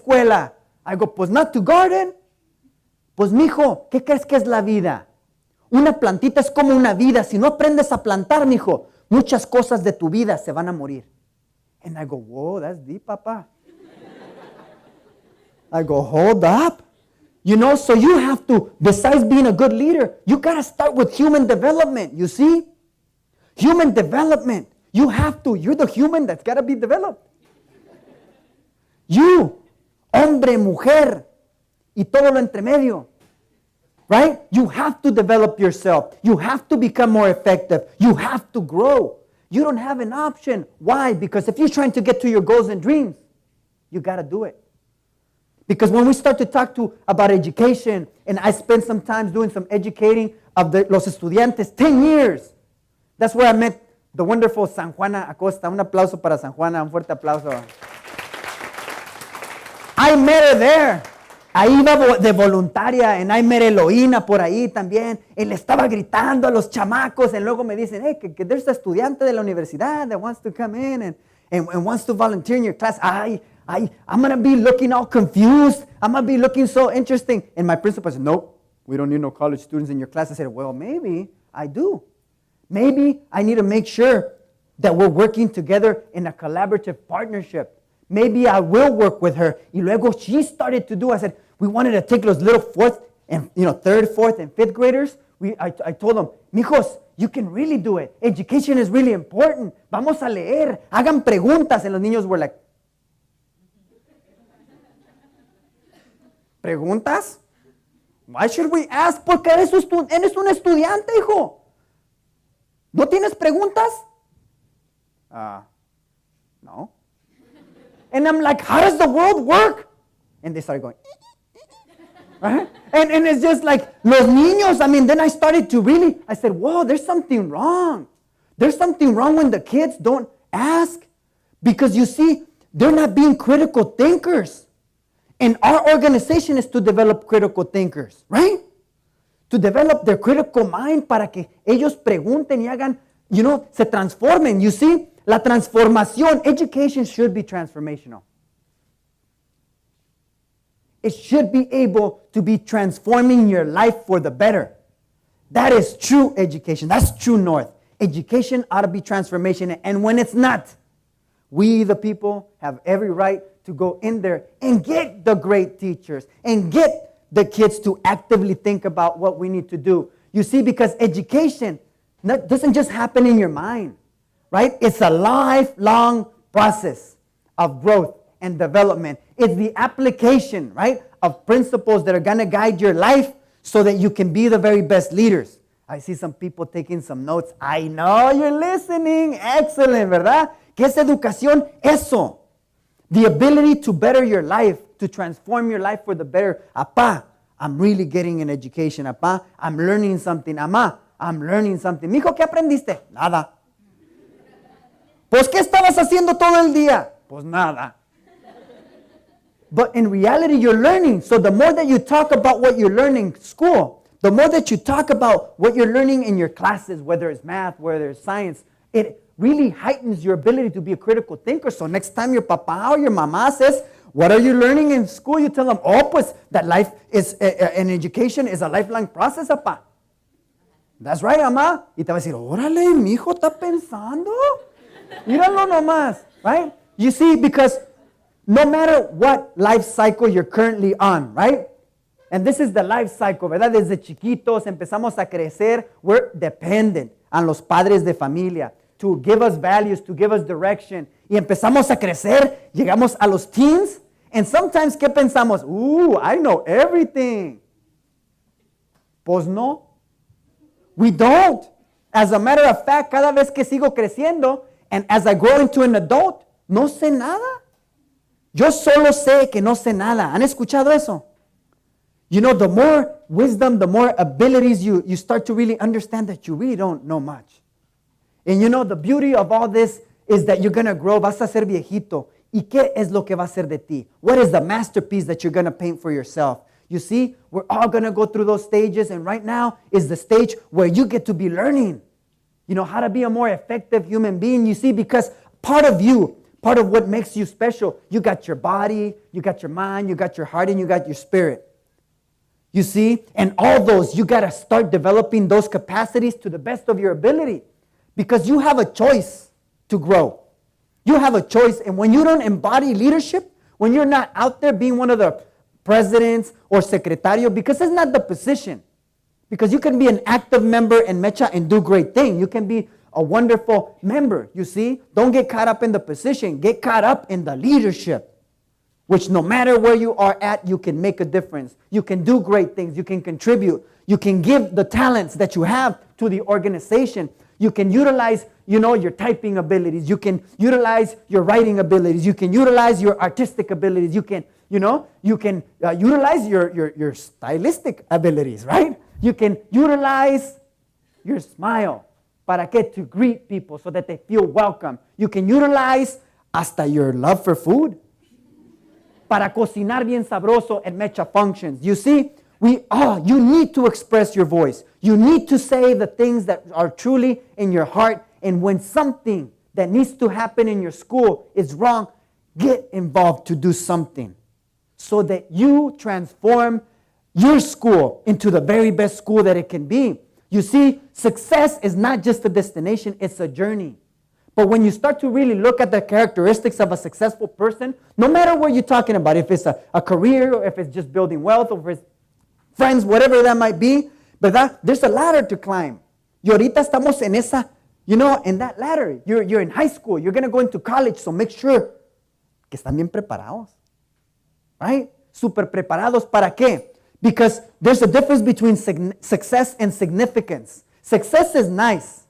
escuela? I go, pues not to garden. Pues mijo, ¿qué crees que es la vida? Una plantita es como una vida. Si no aprendes a plantar, mijo, muchas cosas de tu vida se van a morir. And I go, whoa, that's deep, papa. I go, hold up. You know, so you have to, besides being a good leader, you got to start with human development, you see? Human development. You have to. You're the human that's got to be developed. You, hombre, mujer, y todo lo entre medio. Right? You have to develop yourself. You have to become more effective. You have to grow. You don't have an option. Why? Because if you're trying to get to your goals and dreams, you got to do it. Because when we start to talk about education, and I spent some time doing some educating of los estudiantes, 10 years. That's where I met the wonderful San Juana Acosta. Un aplauso para San Juana, un fuerte aplauso. I met her there. Ahí iba de voluntaria, and I met Eloína por ahí también. Él estaba gritando a los chamacos, y luego me dicen, hey, que there's a estudiante de la universidad that wants to come in and wants to volunteer in your class. I'm going to be looking all confused. I'm going to be looking so interesting. And my principal said, nope, we don't need no college students in your class. I said, well, maybe I do. Maybe I need to make sure that we're working together in a collaborative partnership. Maybe I will work with her. Y luego she started to do, I said, we wanted to take those little fourth and, third, fourth, and fifth graders. I told them, mijos, you can really do it. Education is really important. Vamos a leer. Hagan preguntas. And los niños were like, ¿preguntas? Why should we ask? Porque eres un estudiante, hijo. ¿No tienes preguntas? No. And I'm like, how does the world work? And they started going, right? And it's just like, los niños, then I started to I said, whoa, there's something wrong. There's something wrong when the kids don't ask. Because you see, they're not being critical thinkers. And our organization is to develop critical thinkers, right? To develop their critical mind para que ellos pregunten y hagan, se transformen. You see, la transformación, education should be transformational. It should be able to be transforming your life for the better. That is true education. That's true north. Education ought to be transformation. And when it's not, we, the people, have every right to go in there and get the great teachers and get the kids to actively think about what we need to do. You see, because education doesn't just happen in your mind, right? It's a lifelong process of growth and development. It's the application, right, of principles that are going to guide your life so that you can be the very best leaders. I see some people taking some notes. I know you're listening. Excellent, ¿verdad? ¿Qué es educación? Eso. The ability to better your life, to transform your life for the better. Apá, I'm really getting an education. Apá, I'm learning something. Amá, I'm learning something. Mijo, ¿qué aprendiste? Nada. Pues, ¿qué estabas haciendo todo el día? Pues nada. But in reality, you're learning. So the more that you talk about what you're learning in school, the more that you talk about what you're learning in your classes, whether it's math, whether it's science, it really heightens your ability to be a critical thinker. So next time your papa or your mama says, what are you learning in school? You tell them, oh, pues that life is, an education is a lifelong process, apa. That's right, ama. Y te va a decir, órale, mi hijo está pensando. Míralo nomás, right? You see, because no matter what life cycle you're currently on, right? And this is the life cycle, ¿verdad? Desde chiquitos empezamos a crecer. We're dependent on los padres de familia to give us values, to give us direction. Y empezamos a crecer, llegamos a los teens, and sometimes, ¿qué pensamos? I know everything. Pues no. We don't. As a matter of fact, cada vez que sigo creciendo, and as I grow into an adult, no sé nada. Yo solo sé que no sé nada. ¿Han escuchado eso? You know, the more wisdom, the more abilities you start to really understand that you really don't know much. And you know, the beauty of all this is that you're going to grow, vas a ser viejito. ¿Y qué es lo que va a ser de ti? What is the masterpiece that you're going to paint for yourself? You see, we're all going to go through those stages, and right now is the stage where you get to be learning, how to be a more effective human being. You see, because part of you, Part of what makes you special. You got your body, you got your mind, you got your heart, and you got your spirit. You see? And all those, you got to start developing those capacities to the best of your ability. Because you have a choice to grow. You have a choice. And when you don't embody leadership, when you're not out there being one of the presidents or secretario, because it's not the position. Because you can be an active member in Mecha and do great things. You can be a wonderful member, you see? Don't get caught up in the position. Get caught up in the leadership, which no matter where you are at, you can make a difference. You can do great things. You can contribute. You can give the talents that you have to the organization. You can utilize, your typing abilities. You can utilize your writing abilities. You can utilize your artistic abilities. You can, utilize your stylistic abilities, right? You can utilize your smile. ¿Para qué? To greet people so that they feel welcome. You can utilize hasta your love for food. Para cocinar bien sabroso at Mecha functions. You see, you need to express your voice. You need to say the things that are truly in your heart. And when something that needs to happen in your school is wrong, get involved to do something so that you transform your school into the very best school that it can be. You see, success is not just a destination, it's a journey. But when you start to really look at the characteristics of a successful person, no matter what you're talking about, if it's a career or if it's just building wealth or if it's friends, whatever that might be, ¿verdad? There's a ladder to climb. Y ahorita estamos en esa, in that ladder. You're in high school, you're going to go into college, so make sure que están bien preparados. Right? Super preparados, ¿para qué? Because there's a difference between success and significance. Success is nice.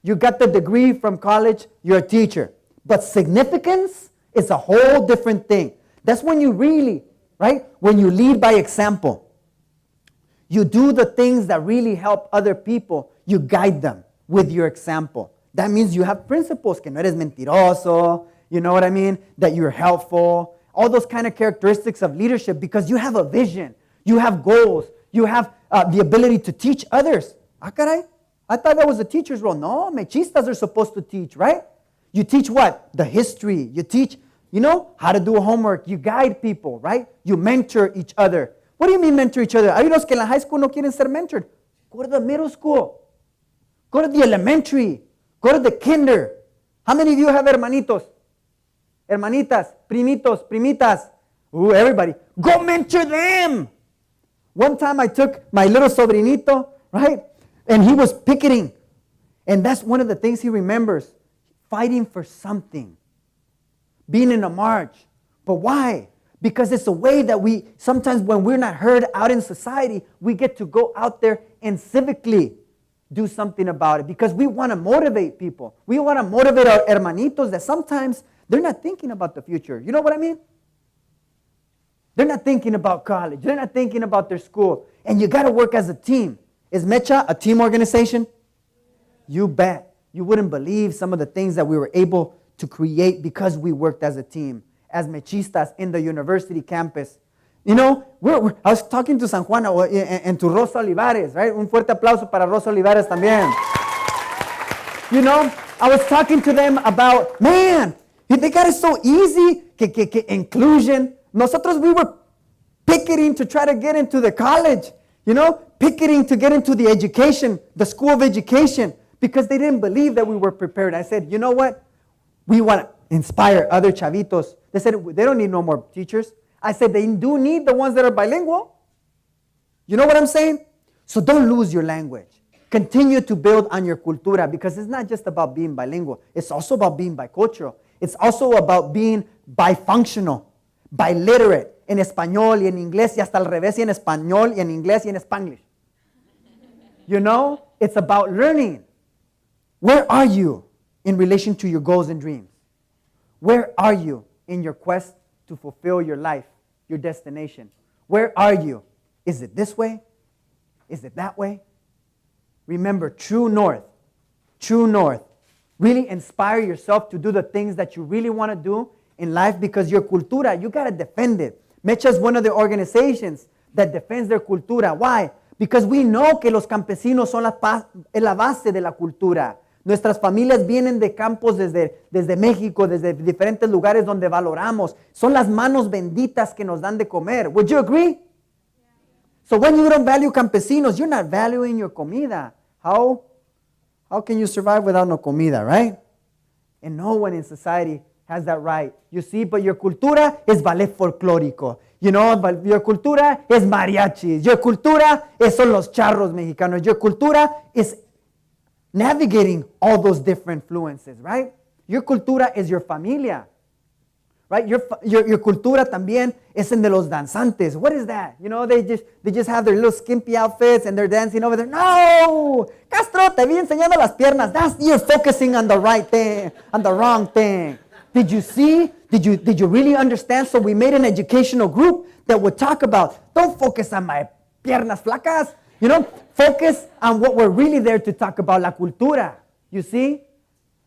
You got the degree from college, you're a teacher. But significance is a whole different thing. That's when you really, right? When you lead by example. You do the things that really help other people. You guide them with your example. That means you have principles. Que no eres mentiroso. You know what I mean? That you're helpful. All those kind of characteristics of leadership because you have a vision. You have goals. You have the ability to teach others. Ah, caray. I thought that was a teacher's role. No, mechistas are supposed to teach, right? You teach what? The history. You teach, how to do homework. You guide people, right? You mentor each other. What do you mean mentor each other? Hay unos que en la high school no quieren ser mentored. Go to the middle school. Go to the elementary. Go to the kinder. How many of you have hermanitos? Hermanitas, primitos, primitas. Ooh, everybody. Go mentor them. One time I took my little sobrinito, right? And he was picketing. And that's one of the things he remembers. Fighting for something. Being in a march. But why? Because it's a way that sometimes when we're not heard out in society, we get to go out there and civically do something about it. Because we want to motivate people. We want to motivate our hermanitos that sometimes they're not thinking about the future. You know what I mean? They're not thinking about college. They're not thinking about their school. And you got to work as a team. Is Mecha a team organization? You bet. You wouldn't believe some of the things that we were able to create because we worked as a team, as mechistas in the university campus. I was talking to San Juan and to Rosa Olivares, right? Un fuerte aplauso para Rosa Olivares también. I was talking to them about, man, they got it so easy, que inclusion. Nosotros, we were picketing to try to get into the college, picketing to get into the education, the school of education, because they didn't believe that we were prepared. I said, you know what? We want to inspire other chavitos. They said, they don't need no more teachers. I said, they do need the ones that are bilingual. You know what I'm saying? So don't lose your language. Continue to build on your cultura because it's not just about being bilingual. It's also about being bicultural. It's also about being bifunctional, biliterate, en español y en inglés y hasta al revés y en español y en inglés y en spanglish. It's about learning. Where are you in relation to your goals and dreams? Where are you in your quest to fulfill your life, your destination? Where are you? Is it this way? Is it that way? Remember, true north. Really inspire yourself to do the things that you really want to do in life because your cultura, you got to defend it. Mecha is one of the organizations that defends their cultura. Why? Because we know que los campesinos son la base de la cultura. Nuestras familias vienen de campos desde México, desde diferentes lugares donde valoramos. Son las manos benditas que nos dan de comer. Would you agree? So when you don't value campesinos, you're not valuing your comida. How can you survive without no comida, right? And no one in society has that right. You see, but your cultura es ballet folclórico. You know, your cultura es mariachis. Your cultura son los charros mexicanos. Your cultura is navigating all those different influences, right? Your cultura is your familia, right? Your cultura también es en de los danzantes. What is that? You know, they just have their little skimpy outfits and they're dancing over there. No! Castro, te vi enseñando las piernas. You're focusing on the right thing, on the wrong thing. Did you see? Did you really understand? So we made an educational group that would talk about, don't focus on my piernas flacas. You know, focus on what we're really there to talk about, la cultura. You see?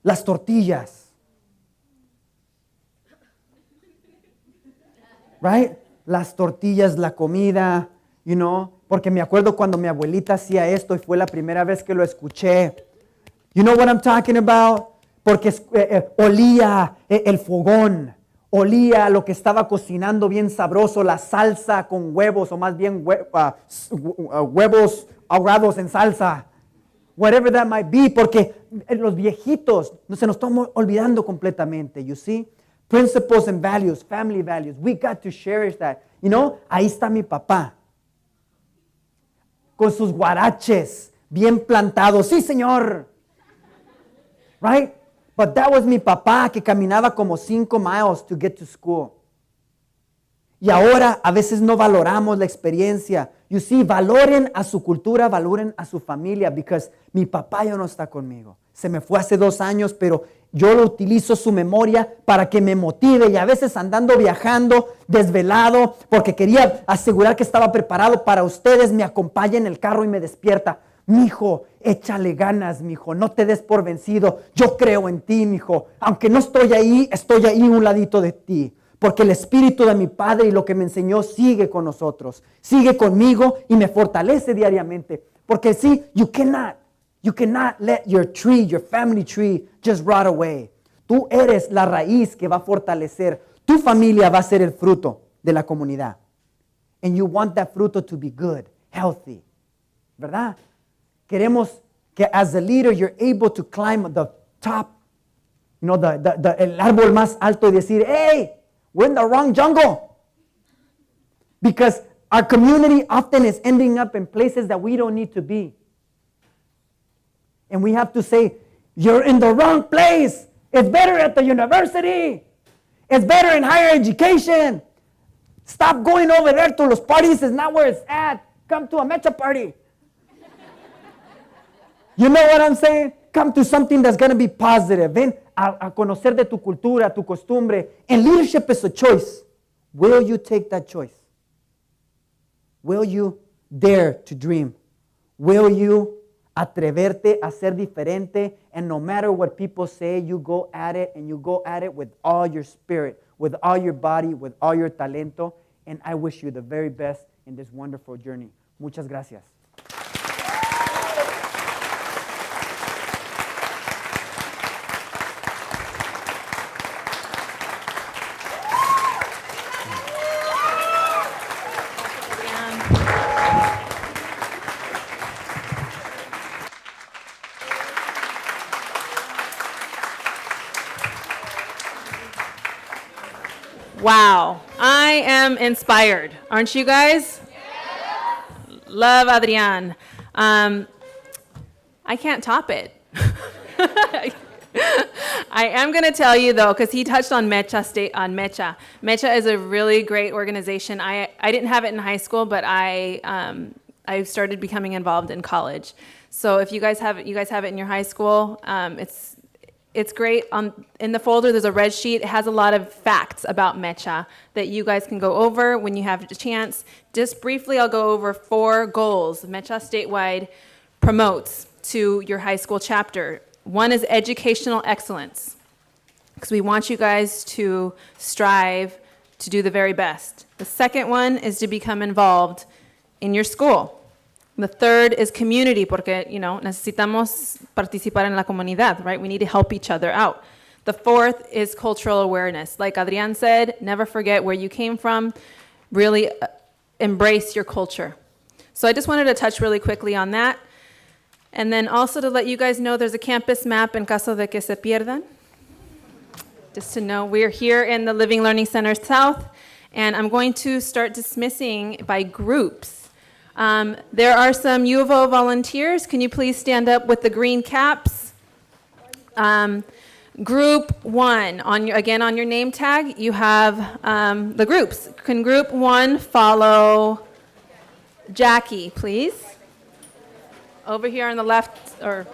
Las tortillas. Right? Las tortillas, la comida, you know. Porque me acuerdo cuando mi abuelita hacía esto y fue la primera vez que lo escuché. You know what I'm talking about? Porque olía el fogón, olía lo que estaba cocinando bien sabroso, la salsa con huevos, o más bien huevos ahogados en salsa. Whatever that might be, porque los viejitos se nos están olvidando completamente, you see? Principles and values, family values, we got to cherish that. You know, ahí está mi papá, con sus guaraches bien plantados. Sí, señor. Right? But that was mi papá que caminaba como 5 miles to get to school. Y ahora a veces no valoramos la experiencia. You see, valoren a su cultura, valoren a su familia, because mi papá ya no está conmigo. Se me fue hace 2 años, pero yo lo utilizo su memoria para que me motive, y a veces andando viajando, desvelado, porque quería asegurar que estaba preparado para ustedes, me acompaña en el carro y me despierta. Mijo, échale ganas, mijo, no te des por vencido. Yo creo en ti, mijo. Aunque no estoy ahí un ladito de ti. Porque el Espíritu de mi Padre y lo que me enseñó sigue con nosotros. Sigue conmigo y me fortalece diariamente. Porque sí, you cannot let your tree, your family tree, just rot away. Tú eres la raíz que va a fortalecer. Tu familia va a ser el fruto de la comunidad. And you want that fruto to be good, healthy. ¿Verdad? Queremos que as a leader you're able to climb the top, you know, el árbol más alto y decir, hey, we're in the wrong jungle. Because our community often is ending up in places that we don't need to be. And we have to say, you're in the wrong place. It's better at the university. It's better in higher education. Stop going over there to los parties. It's not where it's at. Come to a mecha party. You know what I'm saying? Come to something that's going to be positive. Ven a conocer de tu cultura, tu costumbre. And leadership is a choice. Will you take that choice? Will you dare to dream? Will you atreverte a ser diferente? And no matter what people say, you go at it, and you go at it with all your spirit, with all your body, with all your talento. And I wish you the very best in this wonderful journey. Muchas gracias. Wow, I am inspired. Aren't you guys? Yeah. Love Adrian. I can't top it. I am going to tell you though, because he touched on Mecha. Mecha is a really great organization. I didn't have it in high school, but I started becoming involved in college. So if you guys have it in your high school, it's great. In the folder, there's a red sheet. It has a lot of facts about Mecha that you guys can go over when you have a chance. Just briefly, I'll go over 4 goals Mecha statewide promotes to your high school chapter. One is educational excellence, because we want you guys to strive to do the very best. The second one is to become involved in your school. The third is community, porque, necesitamos participar en la comunidad, right? We need to help each other out. The fourth is cultural awareness. Like Adrian said, never forget where you came from. Really embrace your culture. So I just wanted to touch really quickly on that. And then also to let you guys know there's a campus map en caso de que se pierdan. Just to know, we're here in the Living Learning Center South, and I'm going to start dismissing by groups. There are some U of O volunteers. Can you please stand up with the green caps? Group 1, on your name tag, you have the groups. Can group 1 follow Jackie, please? Over here on the left, or